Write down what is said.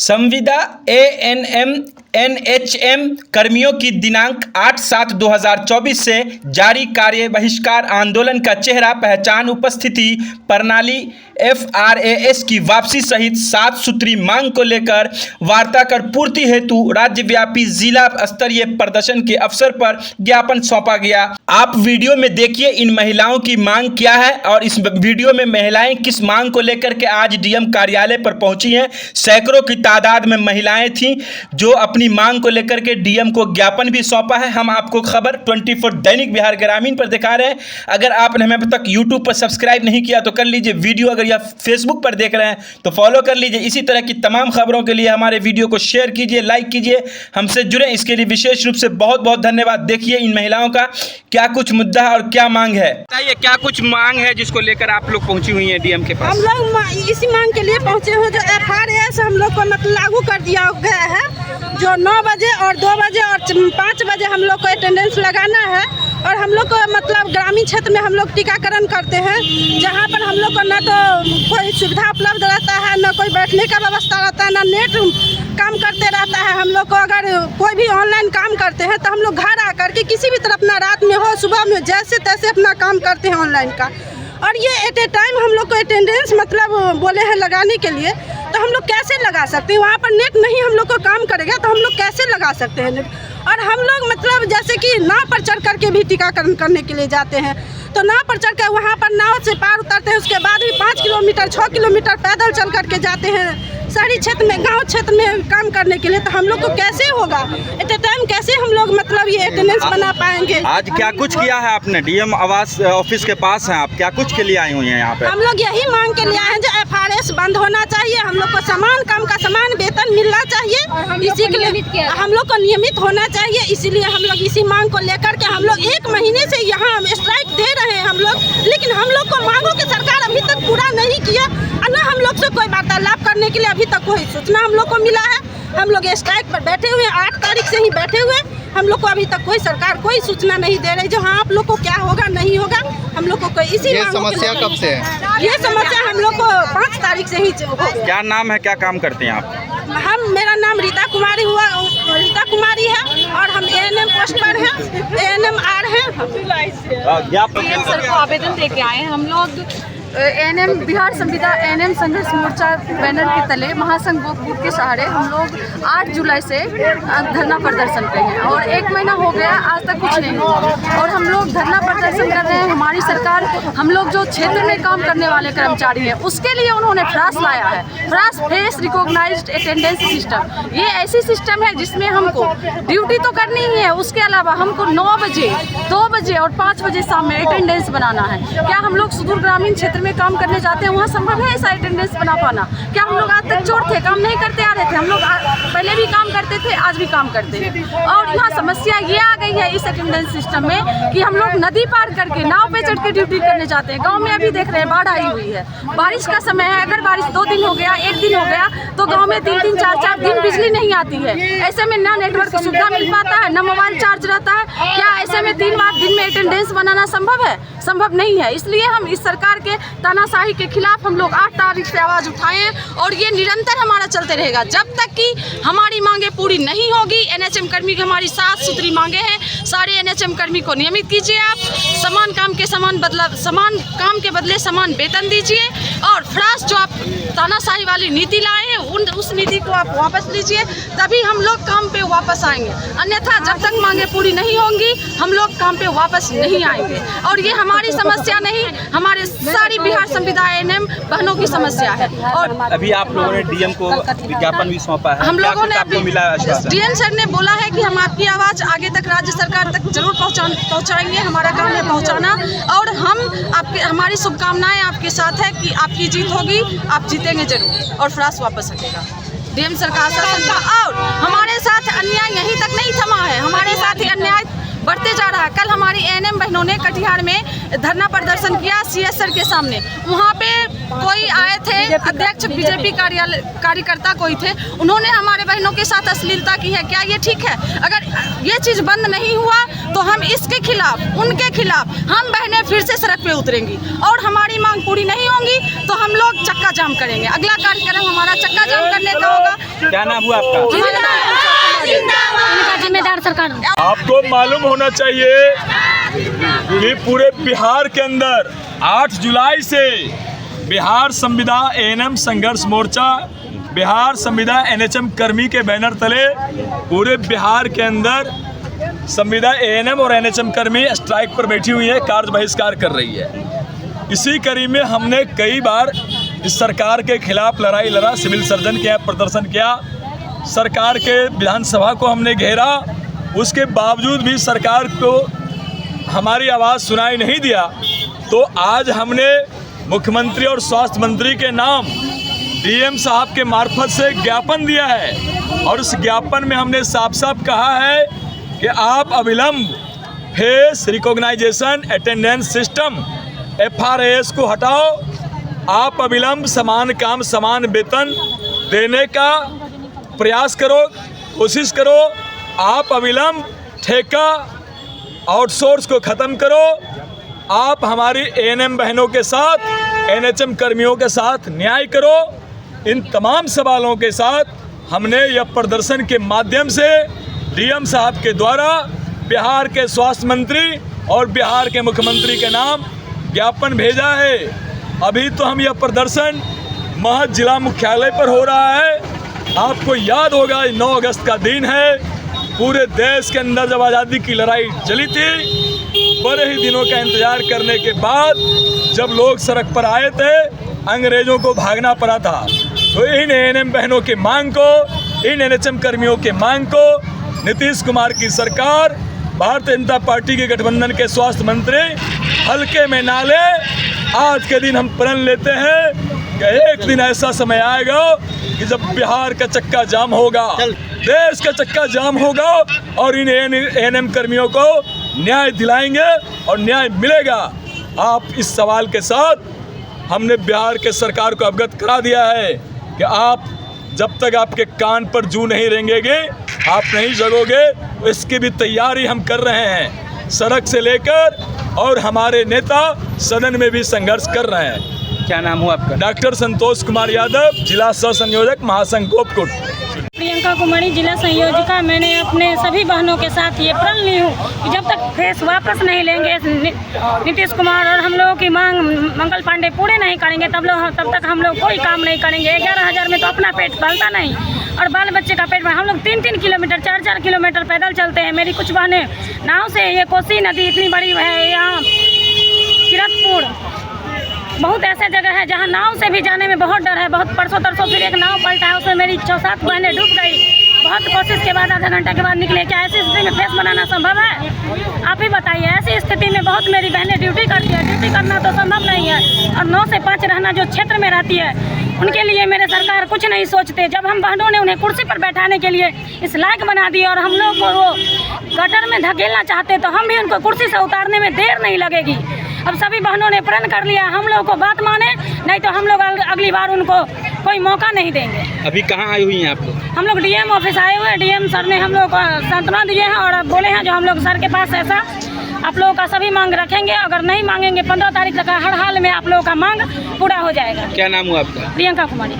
संविदा ANM NHM कर्मियों की दिनांक 8/7/2024 से जारी कार्य बहिष्कार आंदोलन का चेहरा पहचान उपस्थिति प्रणाली FRAS की वापसी सहित 7 सूत्री मांग को लेकर वार्ता कर पूर्ति हेतु राज्यव्यापी जिला स्तरीय प्रदर्शन के अवसर पर ज्ञापन सौंपा गया। आप वीडियो में देखिए इन महिलाओं की मांग क्या है और इस वीडियो में महिलाएं किस मांग को लेकर के आज डीएम कार्यालय पर पहुंची हैं। सैकड़ों की तादाद में महिलाएं थीं जो अपनी मांग को लेकर के डीएम को ज्ञापन भी सौंपा है। हम आपको खबर 24 दैनिक बिहार ग्रामीण पर दिखा रहे हैं। अगर आपने हमें अब तक यूट्यूब पर सब्सक्राइब नहीं किया तो कर लीजिए, वीडियो अगर या फेसबुक पर देख रहे हैं तो फॉलो कर लीजिए। इसी तरह की तमाम खबरों के लिए हमारे वीडियो को शेयर कीजिए, लाइक कीजिए, हमसे जुड़े। इसके लिए विशेष रूप से बहुत बहुत धन्यवाद। देखिए इन महिलाओं का क्या कुछ मुद्दा और क्या मांग है। बताइए क्या कुछ मांग है जिसको लेकर आप लोग पहुंची हुई हैं डीएम के पास। हम लोग इसी मांग के लिए पहुंचे हुए जो FRAS हम लोग को मतलब लागू कर दिया गया है, जो 9 बजे और 2 बजे और 5 बजे हम लोग को अटेंडेंस लगाना है। और हम लोग को मतलब ग्रामीण क्षेत्र में हम लोग टीकाकरण करते हैं, जहां पर हम लोग को न तो कोई सुविधा उपलब्ध रहता है, न कोई बैठने का व्यवस्था रहता है, न नेट काम करते रहता है। हम लोग को अगर कोई भी ऑनलाइन काम करते हैं तो हम लोग घर आकर के किसी भी तरफ अपना रात में हो सुबह में जैसे तैसे अपना काम करते हैं ऑनलाइन का। और ये एट ए टाइम हम लोग को अटेंडेंस मतलब बोले हैं लगाने के लिए, तो हम लोग कैसे लगा सकते हैं? वहाँ पर नेट नहीं हम लोग को काम करेगा तो हम लोग कैसे लगा सकते हैं नेट? और हम लोग मतलब जैसे कि नाव पर चढ़ करके भी टीकाकरण करने के लिए जाते हैं, तो नाव पर चढ़ कर वहाँ पर नाव से पार उतरते हैं, उसके बाद भी 5 किलोमीटर 6 किलोमीटर पैदल चल करके जाते हैं शहरी क्षेत्र में, गांव क्षेत्र में काम करने के लिए। तो हम लोग को कैसे होगा एट ए टाइम, कैसे हम लोग मतलब ये अटेंडेंस बना पाएंगे? आज क्या कुछ किया है आपने? डीएम आवास ऑफिस के पास हैं आप, क्या कुछ के लिए आई हुई हैं यहाँ पे? हम लोग यही मांग के लिए आए हैं जो FRAS बंद होना चाहिए, हम लोग को समान काम का समान वेतन मिलना चाहिए, इसी के लिए हम लोग को नियमित होना चाहिए। इसीलिए हम लोग इसी मांग को लेकर के हम लोग 1 महीने से यहाँ स्ट्राइक दे रहे हैं हम लोग, लेकिन हम लोग को मांगों की सरकार अभी तक पूरा नहीं किया और न हम लोग से कोई वार्तालाप करने के लिए अभी तक कोई सूचना हम लोग को मिला है। हम लोग स्ट्राइक पर बैठे हुए हैं, 8 तारीख से ही बैठे हुए, हम लोग को अभी तक कोई सरकार कोई सूचना नहीं दे रही जो हाँ आप लोग को क्या होगा नहीं होगा। हम लोग को कोई इसी ये समस्या कब से है? ये समस्या हम लोग को 5 तारीख से ही क्या नाम है, क्या काम करते हैं आप? मेरा नाम रीता कुमारी है और हम ANM पोस्ट पर हैं, ANMR हैं। डीएम सर को आवेदन दे के आए हैं हम लोग। ANM बिहार संविदा ANM संघर्ष मोर्चा बैनर के तले महासंघ बोधपुर के सहारे हम लोग 8 जुलाई से धरना प्रदर्शन पे हैं और 1 महीना हो गया, आज तक कुछ नहीं हुआ। और हम लोग धरना प्रदर्शन कर रहे हैं। हमारी सरकार हम लोग जो क्षेत्र में काम करने वाले कर्मचारी हैं उसके लिए उन्होंने FRAS लाया है, FRAS face recognized attendance system. ये ऐसी सिस्टम है जिसमें हमको ड्यूटी तो करनी ही है, उसके अलावा हमको 9 बजे 2 बजे और 5 बजे शाम में अटेंडेंस बनाना है। क्या हम लोग सुदूर ग्रामीण क्षेत्र में काम करने जाते हैं वहाँ संभव है ऐसा अटेंडेंस बना पाना? क्या हम लोग आज तक चोर थे, काम नहीं करते आ रहे थे? हम लोग पहले भी काम करते थे, आज भी काम करते हैं। और यहाँ समस्या ये आ गई है इस अटेंडेंस सिस्टम में कि हम लोग नदी पार करके नाव पे चढ़ के ड्यूटी करने जाते हैं। गांव में अभी देख रहे हैं बाढ़ आई हुई है, बारिश का समय है, अगर बारिश 2 दिन हो गया 1 दिन हो गया तो गाँव में 3-3 4-4 दिन बिजली नहीं आती है। ऐसे में ना नेटवर्क की सुविधा मिल पाता है, न मोबाइल चार्ज रहता है। क्या ऐसे में 3 बार दिन में अटेंडेंस बनाना संभव है? संभव नहीं है। इसलिए हम इस सरकार के तानाशाही के खिलाफ हम लोग 8 तारीख से आवाज़ उठाए हैं और ये निरंतर हमारा चलते रहेगा जब तक कि हमारी मांगे पूरी नहीं होगी। NHM कर्मी की हमारी 7 सूत्री मांगे हैं। सारे NHM कर्मी को नियमित कीजिए आप, समान काम के बदले समान वेतन दीजिए और FRAS जो आप तानाशाही वाली नीति लाए हैं उस नीति को आप वापस लीजिए, तभी हम लोग काम पे वापस आएंगे। अन्यथा जब तक मांगे पूरी नहीं होंगी हम लोग काम पे वापस नहीं आएंगे। और ये हमारी समस्या नहीं, हमारे सारी बिहार संविदा ANM बहनों की समस्या है। और अभी आप लोगों ने डीएम को विज्ञापन भी सौंपा है, हम लोगों ने आपको मिला आश्वासन? डीएम सर ने बोला है कि हम आपकी आवाज़ आगे तक राज्य सरकार तक जरूर पहुंचाएंगे। हमारा काम है पहुंचाना और हमारी शुभकामनाएं आपके साथ है कि आपकी जीत होगी, आप जीतेंगे जरूर और FRAS वापस आएगा। डीएम सर का आश्वासन था। और हमारे साथ अन्याय यहीं तक नहीं थमा है, हमारे साथ ही अन्याय बढ़ते जा रहा है। कल हमारी एएनएम बहनों ने कटिहार में धरना प्रदर्शन किया सीएस सर के सामने। वहाँ पे कोई आए थे अध्यक्ष बीजेपी कार्यकर्ता कोई थे, उन्होंने हमारे बहनों के साथ अश्लीलता की है। क्या ये ठीक है? अगर ये चीज़ बंद नहीं हुआ तो हम इसके खिलाफ, उनके खिलाफ हम बहनें फिर से सड़क पे उतरेंगी और हमारी मांग पूरी नहीं होंगी तो हम लोग चक्का जाम करेंगे। अगला कार्यक्रम हमारा चक्का जाम करने का होगा। क्या नाम हुआ आपका? जिम्मेदार सरकार। आपको मालूम होना चाहिए कि पूरे बिहार के अंदर 8 जुलाई से बिहार संविदा एएनएम संघर्ष मोर्चा, बिहार संविदा एनएचएम कर्मी के बैनर तले पूरे बिहार के अंदर संविदा एएनएम और एनएचएम कर्मी स्ट्राइक पर बैठी हुई है, कार्य बहिष्कार कर रही है। इसी कड़ी में हमने कई बार इस सरकार के खिलाफ लड़ाई लड़ा, सिविल सर्जन किया, प्रदर्शन किया, सरकार के विधानसभा को हमने घेरा। उसके बावजूद भी सरकार को हमारी आवाज़ सुनाई नहीं दिया। तो आज हमने मुख्यमंत्री और स्वास्थ्य मंत्री के नाम डीएम साहब के मार्फत से ज्ञापन दिया है और उस ज्ञापन में हमने साफ साफ कहा है कि आप अविलंब face recognition attendance system FRAS को हटाओ। आप अविलंब समान काम समान वेतन देने का प्रयास करो, कोशिश करो। आप अविलंब ठेका आउटसोर्स को ख़त्म करो। आप हमारी एएनएम बहनों के साथ, एनएचएम कर्मियों के साथ न्याय करो। इन तमाम सवालों के साथ हमने यह प्रदर्शन के माध्यम से डीएम साहब के द्वारा बिहार के स्वास्थ्य मंत्री और बिहार के मुख्यमंत्री के नाम ज्ञापन भेजा है। अभी तो हम यह प्रदर्शन महज जिला मुख्यालय पर हो रहा है। आपको याद होगा 9 अगस्त का दिन है। पूरे देश के अंदर जब आज़ादी की लड़ाई चली थी, बड़े ही दिनों का इंतजार करने के बाद जब लोग सड़क पर आए थे, अंग्रेज़ों को भागना पड़ा था। तो इन एएनएम बहनों की मांग को, इन एनएचएम कर्मियों की मांग को नीतीश कुमार की सरकार, भारतीय जनता पार्टी के गठबंधन के स्वास्थ्य मंत्री हल्के में ना ले। आज के दिन हम प्रण लेते हैं कि एक दिन ऐसा समय आएगा कि जब बिहार का चक्का जाम होगा, देश का चक्का जाम होगा और इन एएनएम कर्मियों को न्याय दिलाएंगे और न्याय मिलेगा। आप इस सवाल के साथ हमने बिहार के सरकार को अवगत करा दिया है कि आप जब तक आपके कान पर जू नहीं रेंगेंगे, आप नहीं जगोगे। तो इसकी भी तैयारी हम कर रहे हैं। सड़क से लेकर और हमारे नेता सदन में भी संघर्ष कर रहे हैं। क्या नाम हुआ आपका? डॉक्टर संतोष कुमार यादव, जिला सह संयोजक महासंघ गोपकुट। प्रियंका कुमारी, जिला संयोजिका। मैंने अपने सभी बहनों के साथ ये प्रण ली हूँ कि जब तक फेस वापस नहीं लेंगे नीतीश कुमार और हम लोगों की मांग मंगल पांडे पूरे नहीं करेंगे तब तक हम लोग कोई काम नहीं करेंगे। 11,000 में तो अपना पेट पलता नहीं और बाल बच्चे का पेट। हम लोग 3-3 किलोमीटर 4-4 किलोमीटर पैदल चलते हैं। मेरी कुछ बहनें नाव से, ये कोसी नदी इतनी बड़ी है, यहाँ किरतपुर, बहुत ऐसे जगह है जहाँ नाव से भी जाने में बहुत डर है। बहुत परसों तरसों फिर एक नाव पलटा है, उसमें मेरी 6-7 बहनें डूब गई। बहुत कोशिश के बाद आधा घंटा के बाद निकले। क्या ऐसी स्थिति में फेस बनाना संभव है? आप ही बताइए। ऐसी स्थिति में बहुत मेरी बहनें ड्यूटी करती है। ड्यूटी करना तो संभव नहीं है और 9 से 5 रहना जो क्षेत्र में रहती है, उनके लिए मेरे सरकार कुछ नहीं सोचते। जब हम बहनों ने उन्हें कुर्सी पर बैठाने के लिए इस लायक बना दिया और हम लोग को वो गटर में धकेलना चाहते, तो हम भी उनको कुर्सी से उतारने में देर नहीं लगेगी। अब सभी बहनों ने प्रण कर लिया, हम लोग को बात माने, नहीं तो हम लोग अगली बार उनको कोई मौका नहीं देंगे। अभी कहाँ आई हुई हैं आप लोग? हम लोग डीएम ऑफिस आए हुए हैं। डीएम सर ने हम लोग को सांत्वना दिए हैं और अब बोले हैं जो हम लोग सर के पास ऐसा आप लोगों का सभी मांग रखेंगे। अगर नहीं मांगेंगे 15 तारीख तक हर हाल में आप लोगों का मांग पूरा हो जाएगा। क्या नाम हुआ आपका? प्रियंका कुमारी।